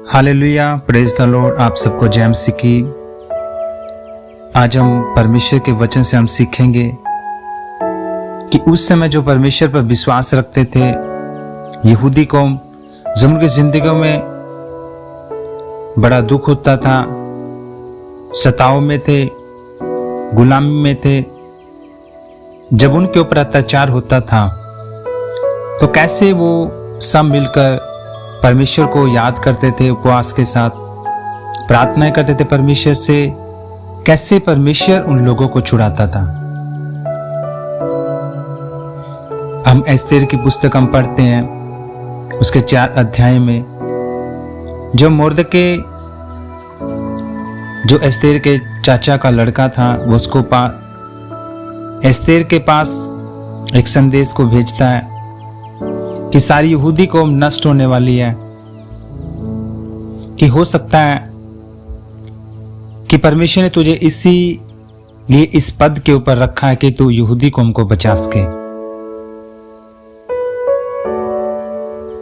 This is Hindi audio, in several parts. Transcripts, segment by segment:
Hallelujah, praise the Lord. आप सबको जय मसीह की। आज हम परमेश्वर के वचन से हम सीखेंगे कि उस समय जो परमेश्वर पर विश्वास रखते थे यहूदी कौम, जब उनकी जिंदगियों में बड़ा दुख होता था, सताव में थे, गुलामी में थे, जब उनके ऊपर अत्याचार होता था तो कैसे वो सब मिलकर परमेश्वर को याद करते थे, उपवास के साथ प्रार्थना करते थे परमेश्वर से, कैसे परमेश्वर उन लोगों को छुड़ाता था। हम एस्तेर की पुस्तक हम पढ़ते हैं, उसके 4 अध्याय में जो मुर्दके, जो एस्तेर के चाचा का लड़का था, वो उसको एस्तेर के पास एक संदेश को भेजता है कि सारी यहूदी कौम नष्ट होने वाली है, कि हो सकता है कि परमेश्वर ने तुझे इसीलिए इस पद के ऊपर रखा है कि तू यहूदी कौम को बचा सके।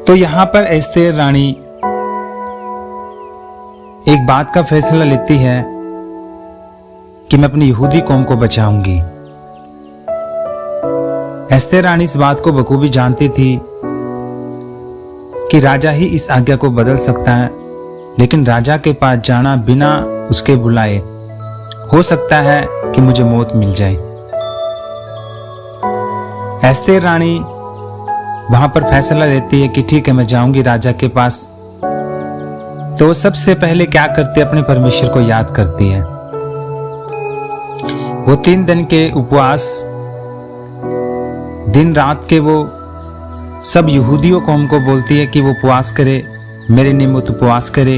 तो यहां पर एस्तेर रानी एक बात का फैसला लेती है कि मैं अपनी यहूदी कौम को बचाऊंगी। एस्तेर रानी इस बात को बखूबी जानती थी कि राजा ही इस आज्ञा को बदल सकता है, लेकिन राजा के पास जाना बिना उसके बुलाए, हो सकता है कि मुझे मौत मिल जाए। एस्तेर रानी वहां पर फैसला लेती है कि ठीक है, मैं जाऊंगी राजा के पास। तो सबसे पहले क्या करती है, अपने परमेश्वर को याद करती है। वो 3 दिन के उपवास, दिन रात के, वो सब यहूदियों को हमको बोलती है कि वो उपवास करे, मेरे निमित्त उपवास करे।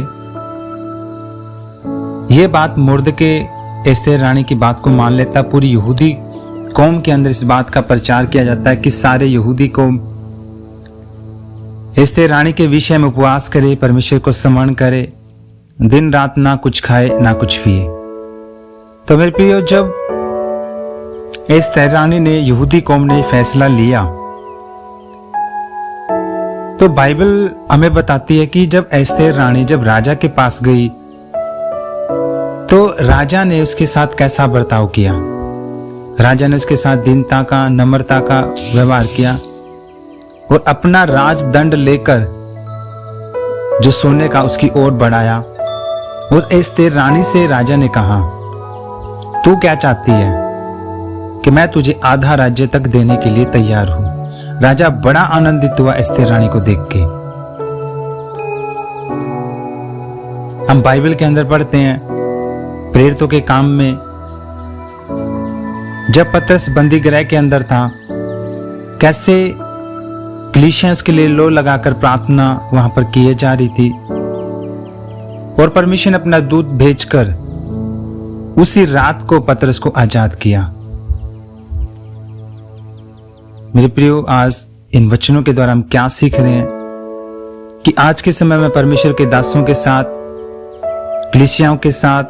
ये बात मुर्दके एस्तेर रानी की बात को मान लेता। पूरी यहूदी कौम के अंदर इस बात का प्रचार किया जाता है कि सारे यहूदी कौम एस्तेर रानी के विषय में उपवास करे, परमेश्वर को स्मरण करे, दिन रात ना कुछ खाए ना कुछ पिए। तो मेरे प्रियो, जब एस्तेर रानी ने, यहूदी कौम ने फैसला लिया, तो बाइबल हमें बताती है कि जब एस्तेर रानी जब राजा के पास गई तो राजा ने उसके साथ कैसा बर्ताव किया। राजा ने उसके साथ दीनता का, नम्रता का व्यवहार किया और अपना राजदंड लेकर जो सोने का उसकी ओर बढ़ाया। और एस्तेर रानी से राजा ने कहा, तू क्या चाहती है कि मैं तुझे आधा राज्य तक देने के लिए तैयार हूं। राजा बड़ा आनंदित हुआ एस्तेर रानी को देख के। हम बाइबल के अंदर पढ़ते हैं, प्रेरितों के काम में, जब पतरस बंदी गृह के अंदर था, कैसे कलीसियां उसके लिए लो लगाकर प्रार्थना वहां पर किए जा रही थी, और परमेश्वर ने अपना दूत भेजकर उसी रात को पतरस को आजाद किया। मेरे प्रियो, आज इन वचनों के द्वारा हम क्या सीख रहे हैं कि आज के समय में परमेश्वर के दासों के साथ, कलीसियाओं के साथ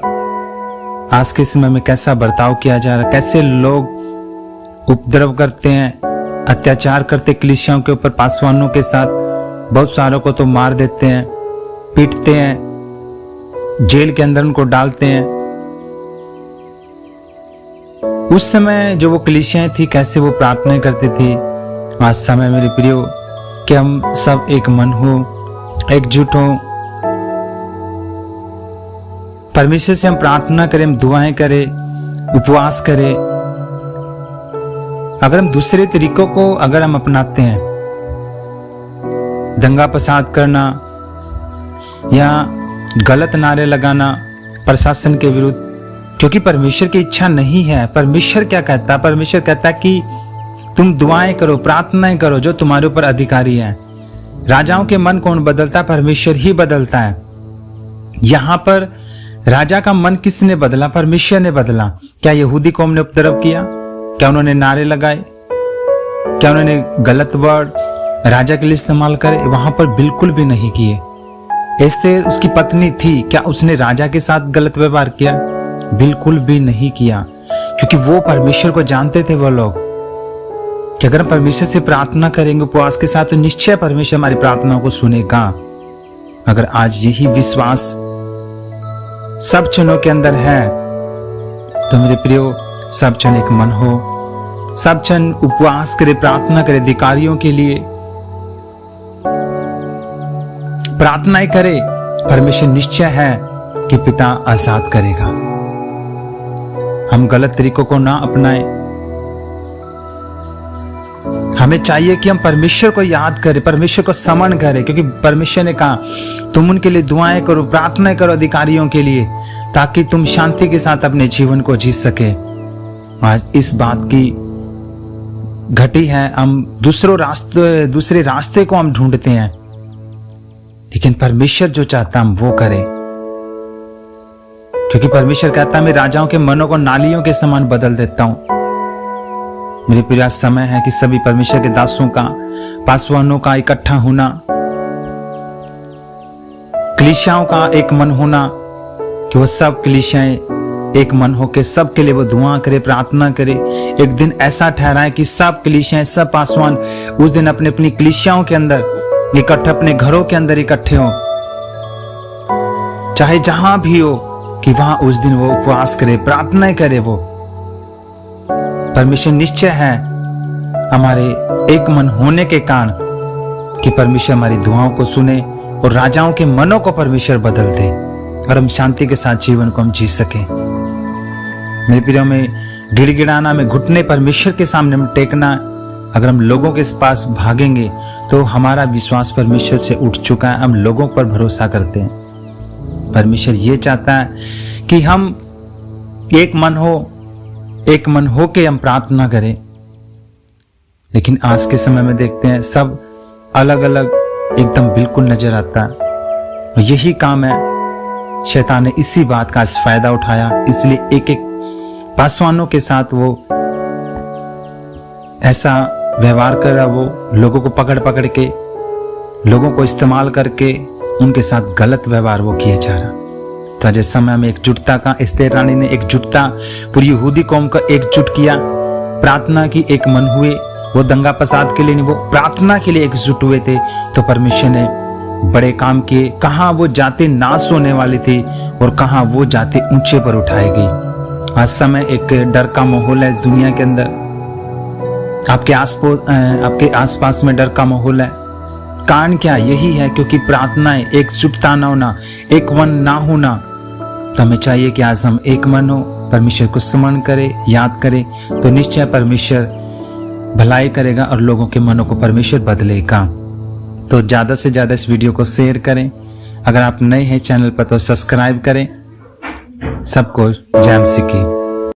आज के समय में कैसा बर्ताव किया जा रहा है, कैसे लोग उपद्रव करते हैं, अत्याचार करते कलीसियाओं के ऊपर, पासवानों के साथ। बहुत सारों को तो मार देते हैं, पीटते हैं, जेल के अंदर उनको डालते हैं। उस समय जो वो कलीसियाएं थी, कैसे वो प्रार्थना करती थी। आज समय मेरे प्रियो कि हम सब एक मन हो, एकजुट हो, परमेश्वर से हम प्रार्थना करें, हम दुआएं करें, उपवास करें। अगर हम दूसरे तरीकों को अगर हम अपनाते हैं, दंगा फसाद करना या गलत नारे लगाना प्रशासन के विरुद्ध, क्योंकि परमेश्वर की इच्छा नहीं है। परमेश्वर क्या कहता है? परमेश्वर कहता है कि तुम दुआएं करो, प्रार्थनाएं करो, जो तुम्हारे ऊपर अधिकारी हैं। राजाओं के मन कौन बदलता है? परमेश्वर ही बदलता है। यहां पर राजा का मन किसने बदला? परमेश्वर ने बदला। क्या यहूदी कौम ने उपद्रव किया? क्या उन्होंने नारे लगाए? क्या उन्होंने गलत वर्ड राजा के लिए इस्तेमाल करे? वहां पर बिल्कुल भी नहीं किए। एस्तेर उसकी पत्नी थी, क्या उसने राजा के साथ गलत व्यवहार किया? बिल्कुल भी नहीं किया, क्योंकि वो परमेश्वर को जानते थे। वो लोग कि अगर हम परमेश्वर से प्रार्थना करेंगे उपवास के साथ, तो निश्चय परमेश्वर हमारी प्रार्थनाओं को सुनेगा। अगर आज यही विश्वास सब जनों के अंदर है तो मेरे प्रियो, सब जन एक मन हो, सब जन उपवास करे, प्रार्थना करे, अधिकारियों के लिए प्रार्थनाएं करे। परमेश्वर निश्चय है कि पिता आजाद करेगा। हम गलत तरीकों को ना अपनाएं। हमें चाहिए कि हम परमेश्वर को याद करें, परमेश्वर को स्मरण करें, क्योंकि परमेश्वर ने कहा तुम उनके लिए दुआएं करो, प्रार्थनाएं करो अधिकारियों के लिए, ताकि तुम शांति के साथ अपने जीवन को जी सके। आज इस बात की घटी है, हम दूसरे रास्ते को हम ढूंढते हैं, लेकिन परमेश्वर जो चाहता हम वो करें, क्योंकि परमेश्वर कहता है मैं राजाओं के मनों को नालियों के समान बदल देता हूं। मेरे प्रिय, समय है कि सभी परमेश्वर के दासों का, पासवानों का इकट्ठा होना, कलीसियाओं का एक मन होना, कि वो सब कलीसियाएं एक मन होकर सबके लिए वो दुआ करे, प्रार्थना करे। एक दिन ऐसा ठहराए कि सब कलीसियाएं, सब पासवान उस दिन अपने अपनी कलीसियाओं के अंदर इकट्ठे, अपने घरों के अंदर इकट्ठे हो, चाहे जहां भी हो, कि वहां उस दिन वो उपवास करे, प्रार्थनाएं करे। वो परमेश्वर निश्चय है हमारे एक मन होने के कारण कि परमेश्वर हमारी दुआओं को सुने और राजाओं के मनों को परमेश्वर बदल दे और हम शांति के साथ जीवन को हम जी सके। मेरे प्रियो, में गिड़गिड़ाना, में घुटने परमेश्वर के सामने में टेकना, अगर हम लोगों के पास भागेंगे तो हमारा विश्वास परमेश्वर से उठ चुका है, हम लोगों पर भरोसा करते हैं। परमेश्वर ये चाहता है कि हम एक मन हो के हम प्रार्थना करें, लेकिन आज के समय में देखते हैं सब अलग अलग एकदम बिल्कुल नजर आता है। और यही काम है, शैतान ने इसी बात का आज फायदा उठाया, इसलिए एक एक पासवानों के साथ वो ऐसा व्यवहार कर रहा, वो लोगों को पकड़ पकड़ के, लोगों को इस्तेमाल करके उनके साथ गलत व्यवहार वो किया जा रहा। तो आज समय में एकजुटता का, एस्तेर रानी ने एकजुटता, पूरी यहूदी कौम का एकजुट किया, प्रार्थना की, एक मन हुए। वो दंगा फसाद के लिए नहीं, वो प्रार्थना के लिए एकजुट हुए थे। तो परमेश्वर ने बड़े काम किए। कहां वो जाते नाश होने वाली थी और कहां वो जाते ऊंचे पर उठाई गई। आज समय एक डर का माहौल है दुनिया के अंदर, आपके आसपास में डर का माहौल है। कारण क्या? यही है क्योंकि प्रार्थनाएं, एकजुटता ना होना, एक मन ना होना। तो हमें चाहिए कि आज हम एक मन हो, परमेश्वर को स्मरण करें, याद करें, तो निश्चय परमेश्वर भलाई करेगा और लोगों के मनों को परमेश्वर बदलेगा। तो ज़्यादा से ज़्यादा इस वीडियो को शेयर करें। अगर आप नए हैं चैनल पर तो सब्सक्राइब करें। सबको जय मसीह की।